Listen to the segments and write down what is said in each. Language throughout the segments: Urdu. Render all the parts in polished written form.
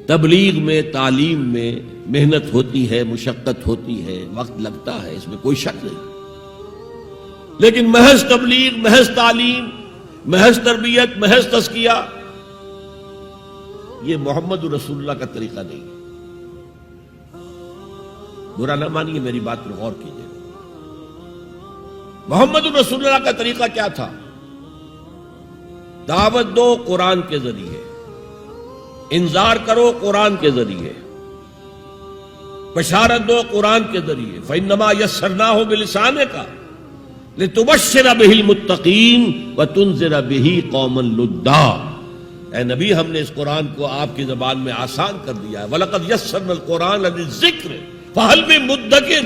تبلیغ میں، تعلیم میں محنت ہوتی ہے، مشقت ہوتی ہے، وقت لگتا ہے، اس میں کوئی شک نہیں، لیکن محض تبلیغ، محض تعلیم، محض تربیت، محض تزکیہ، یہ محمد رسول اللہ کا طریقہ نہیں ہے۔ برا نہ مانیے، میری بات پر غور کیجیے۔ محمد رسول اللہ کا طریقہ کیا تھا؟ دعوت دو قرآن کے ذریعے، انذار کرو قرآن کے ذریعے، بشارت دو قرآن کے ذریعے۔ فَإِنَّمَا يَسَّرْنَاهُ بِلِسَانِكَ لِتُبَشِّرَ بِهِ الْمُتَّقِينَ وَتُنذِرَ بِهِ قَوْمًا لُدًّا۔ اے نبی، ہم نے اس قرآن کو آپ کی زبان میں آسان کر دیا ہے۔ وَلَقَدْ يَسَّرْنَا الْقُرْآنَ لِلذِّكْرِ فَهَلْ مِن مُدَّكِرٍ،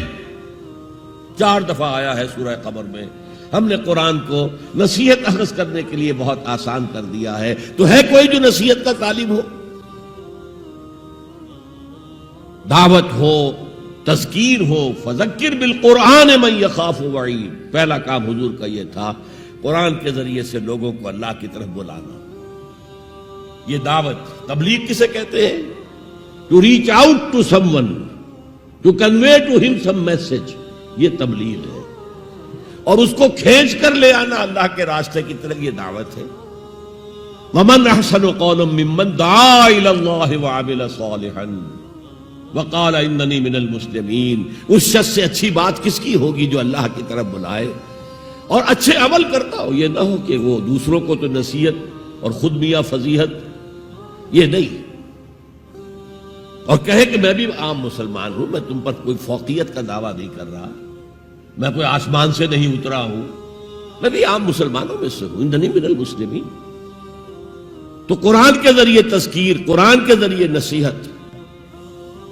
4 دفعہ آیا ہے سورہ قمر میں۔ ہم نے قرآن کو نصیحت اخذ کرنے کے لیے بہت آسان کر دیا ہے، تو ہے کوئی جو نصیحت کا طالب ہو؟ دعوت ہو، تذکیر ہو، فذکر بالقرآن من یخاف وعید۔ پہلا کام حضور کا یہ تھا، قرآن کے ذریعے سے لوگوں کو اللہ کی طرف بلانا۔ یہ دعوت، تبلیغ کسے کہتے ہیں؟ To reach out to someone, to convey to him some message, یہ تبلیغ ہے۔ اور اس کو کھینچ کر لے آنا اللہ کے راستے کی طرف، یہ دعوت ہے۔ وَمَنْ أَحْسَنُ قَوْلًا مِّمَّنْ دَعَا إِلَى اللَّهِ وَعَمِلَ صَالِحًا وَقَالَ إِنَّنِي مِنَ الْمُسْلِمِينَ۔ اس شخص سے اچھی بات کس کی ہوگی جو اللہ کی طرف بلائے اور اچھے عمل کرتا ہو۔ یہ نہ ہو کہ وہ دوسروں کو تو نصیحت اور خود میاں فضیحت، یہ نہیں، اور کہے کہ میں بھی عام مسلمان ہوں، میں تم پر کوئی فوقیت کا دعویٰ نہیں کر رہا، میں کوئی آسمان سے نہیں اترا ہوں، میں بھی عام مسلمانوں میں سے ہوں، اننی من المسلمین۔ تو قرآن کے ذریعے تذکیر، قرآن کے ذریعے نصیحت۔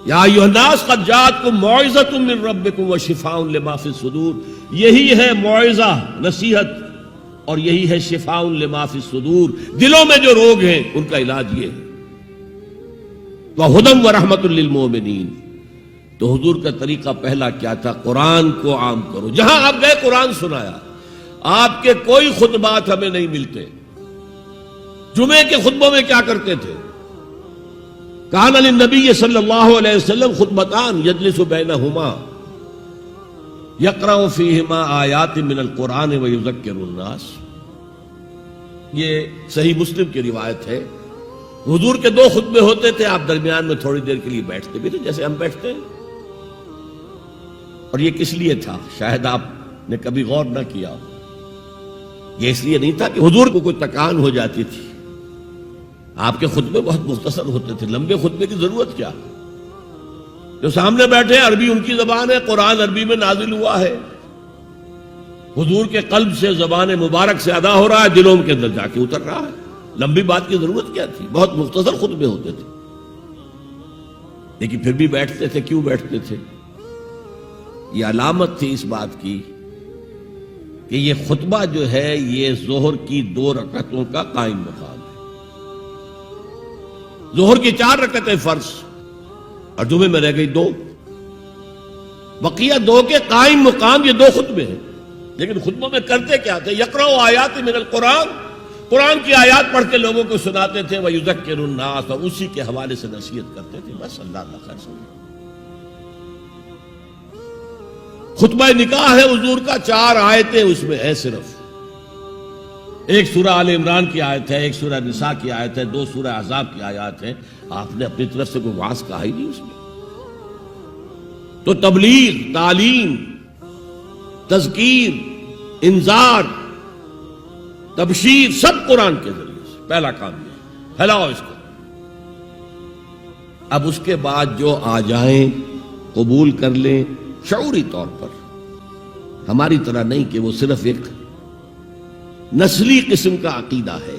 یا ایھا الناس قد جاءتکم موعظۃ من ربکم وشفاء لما فی الصدور، یہی ہے موعظہ، نصیحت، اور یہی ہے شفاء لما فی الصدور، دلوں میں جو روگ ہیں ان کا علاج یہ ہے۔ وہدی ورحمۃ للمؤمنین۔ تو حضور کا طریقہ پہلا کیا تھا؟ قرآن کو عام کرو۔ جہاں آپ گئے قرآن سنایا۔ آپ کے کوئی خطبات ہمیں نہیں ملتے۔ جمعے کے خطبوں میں کیا کرتے تھے؟ کان للنبی صلی اللہ علیہ وسلم خطبتان یجلس بینہما یقرأ فیہما آیات من القرآن ویذکر الناس۔ یہ صحیح مسلم کی روایت ہے۔ حضور کے 2 خطبے ہوتے تھے، آپ درمیان میں تھوڑی دیر کے لیے بیٹھتے بھی تھے جیسے ہم بیٹھتے ہیں۔ اور یہ کس لیے تھا؟ شاید آپ نے کبھی غور نہ کیا ہو۔ یہ اس لیے نہیں تھا کہ حضور کو کوئی تکان ہو جاتی تھی۔ آپ کے خطبے بہت مختصر ہوتے تھے، لمبے خطبے کی ضرورت کیا؟ جو سامنے بیٹھے ہیں عربی ان کی زبان ہے، قرآن عربی میں نازل ہوا ہے، حضور کے قلب سے زبان مبارک سے ادا ہو رہا ہے، دلوں کے اندر جا کے اتر رہا ہے۔ لمبی بات کی ضرورت کیا تھی؟ بہت مختصر خطبے ہوتے تھے، لیکن پھر بھی بیٹھتے تھے۔ کیوں بیٹھتے تھے؟ یہ علامت تھی اس بات کی کہ یہ خطبہ جو ہے یہ ظہر کی 2 رکعتوں کا قائم مقام ہے۔ ظہر کی 4 رکعتیں فرض اور جمعے میں رہ گئی 2، بقیہ 2 کے قائم مقام یہ 2 خطبے ہیں۔ لیکن خطبوں میں کرتے کیا تھے؟ یقرأ آیات من القرآن، قرآن کی آیات پڑھ کے لوگوں کو سناتے تھے، وَيُذَكِّرُ النَّاسَ، اور اسی کے حوالے سے نصیحت کرتے تھے۔ بس اللہ خیر سمجھے۔ خطبہ نکاح ہے حضور کا، 4 آیتیں اس میں ہیں صرف۔ ایک سورہ آل عمران کی آیت ہے، ایک سورہ نساء کی آیت ہے، 2 سورہ احزاب کی آیات ہیں۔ آپ نے اپنی طرف سے کوئی وعظ کہا ہی نہیں اس میں۔ تو تبلیغ، تعلیم، تذکیر، انذار، تبشیر، سب قرآن کے ذریعے سے۔ پہلا کام یہ، پھیلاؤ اس کو۔ اب اس کے بعد جو آ جائیں قبول کر لیں شعوری طور پر، ہماری طرح نہیں کہ وہ صرف ایک نسلی قسم کا عقیدہ ہے۔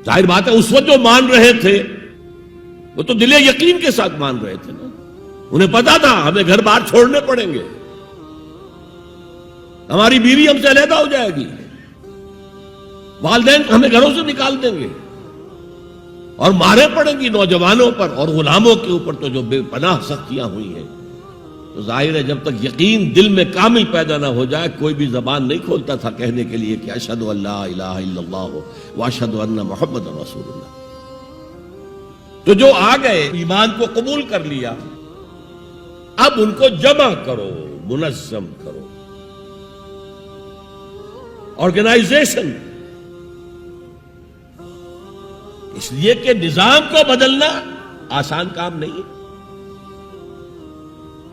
ظاہر بات ہے اس وقت جو مان رہے تھے وہ تو دل یقین کے ساتھ مان رہے تھے نا، انہیں پتا تھا ہمیں گھر بار چھوڑنے پڑیں گے، ہماری بیوی ہم سے علیحدہ ہو جائے گی، والدین ہمیں گھروں سے نکال دیں گے، اور مارے پڑیں گی نوجوانوں پر اور غلاموں کے اوپر تو جو بے پناہ سختیاں ہوئی ہیں۔ تو ظاہر ہے جب تک یقین دل میں کامل پیدا نہ ہو جائے کوئی بھی زبان نہیں کھولتا تھا کہنے کے لیے کہ اشہد ان لا الہ الا اللہ واشہد ان محمد رسول اللہ۔ تو جو آ گئے ایمان کو قبول کر لیا، اب ان کو جمع کرو، منظم کرو، آرگنائزیشن، اس لیے کہ نظام کو بدلنا آسان کام نہیں ہے۔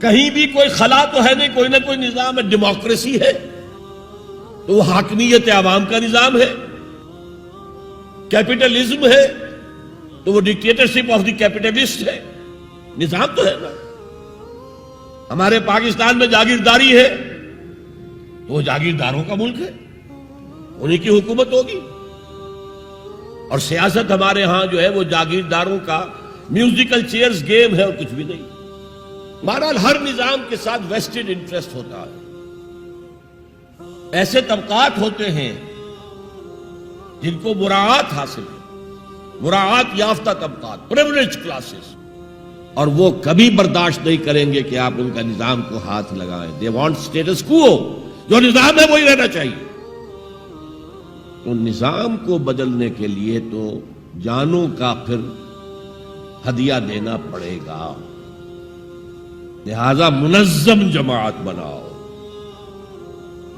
کہیں بھی کوئی خلا تو ہے نہیں، کوئی نہ کوئی نظام ہے۔ ڈیموکریسی ہے تو وہ حاکمیت عوام کا نظام ہے، کیپٹلزم ہے تو وہ ڈکٹیٹرشپ آف دی کیپٹلسٹ ہے، نظام تو ہے نا۔ ہمارے پاکستان میں جاگیرداری ہے تو وہ جاگیرداروں کا ملک ہے، انہی کی حکومت ہوگی، اور سیاست ہمارے ہاں جو ہے وہ جاگیرداروں کا میوزیکل چیئرز گیم ہے اور کچھ بھی نہیں۔ بہرحال ہر نظام کے ساتھ ویسٹڈ انٹرسٹ ہوتا ہے، ایسے طبقات ہوتے ہیں جن کو مراعات حاصل ہے، مراعات یافتہ طبقات، پریولیج کلاسز، اور وہ کبھی برداشت نہیں کریں گے کہ آپ ان کا نظام کو ہاتھ لگائیں۔ دے وانٹ اسٹیٹس کوو، جو نظام ہے وہی رہنا چاہیے۔ تو نظام کو بدلنے کے لیے تو جانوں کا پھر ہدیہ دینا پڑے گا، لہذا منظم جماعت بناؤ،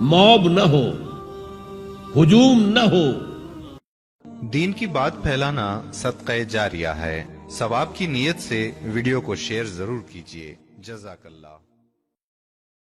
موب نہ ہو، ہجوم نہ ہو۔ دین کی بات پھیلانا صدقہ جاریہ ہے، ثواب کی نیت سے ویڈیو کو شیئر ضرور کیجیے۔ جزاک اللہ۔